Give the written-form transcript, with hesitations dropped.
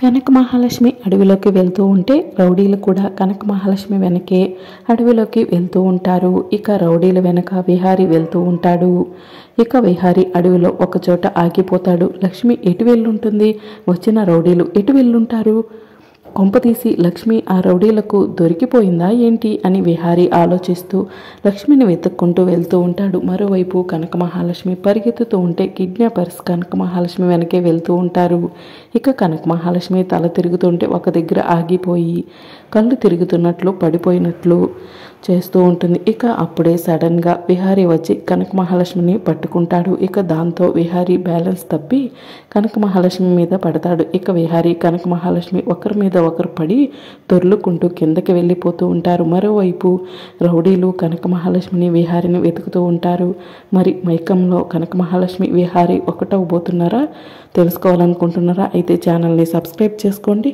కనక మహాలక్ష్మి అడవిలోకి వెళ్తూ ఉంటే రౌడీలు కూడా కనక మహాలక్ష్మి వెనకే అడవిలోకి వెళ్తూ ఉంటారు. ఇక రౌడీల వెనక విహారీ వెళ్తూ ఉంటాడు. ఇక విహారీ అడవిలో ఒకచోట ఆగిపోతాడు. లక్ష్మి ఎటు వెళ్ళుంటుంది? వచ్చిన రౌడీలు ఎటు వెళ్ళుంటారు? కొంపతీసి లక్ష్మి ఆ రౌడీలకు దొరికిపోయిందా ఏంటి అని విహారీ ఆలోచిస్తూ లక్ష్మిని వెతుక్కుంటూ వెళ్తూ ఉంటాడు. మరోవైపు కనక మహాలక్ష్మి పరిగెత్తుతూ ఉంటే కిడ్నాపర్స్ కనక మహాలక్ష్మి వెనకే వెళ్తూ ఉంటారు. ఇక కనక మహాలక్ష్మి తల తిరుగుతుంటే ఒక దగ్గర ఆగిపోయి కళ్ళు తిరుగుతున్నట్లు పడిపోయినట్లు చేస్తూ ఉంటుంది. ఇక అప్పుడే సడన్గా విహారీ వచ్చి కనక మహాలక్ష్మిని పట్టుకుంటాడు. ఇక దాంతో విహారీ బ్యాలెన్స్ తప్పి కనక మహాలక్ష్మి మీద పడతాడు. ఇక విహారీ కనక మహాలక్ష్మి ఒకరి మీద ఒకరు పడి దొర్లుకుంటూ కిందకి వెళ్ళిపోతూ ఉంటారు. మరోవైపు రౌడీలు కనక మహాలక్ష్మిని విహారీని వెతుకుతూ ఉంటారు. మరి మైకంలో కనక మహాలక్ష్మి విహారీ ఒకటవబోతున్నారా? తెలుసుకోవాలనుకుంటున్నారా? అయితే ఛానల్ని సబ్స్క్రైబ్ చేసుకోండి.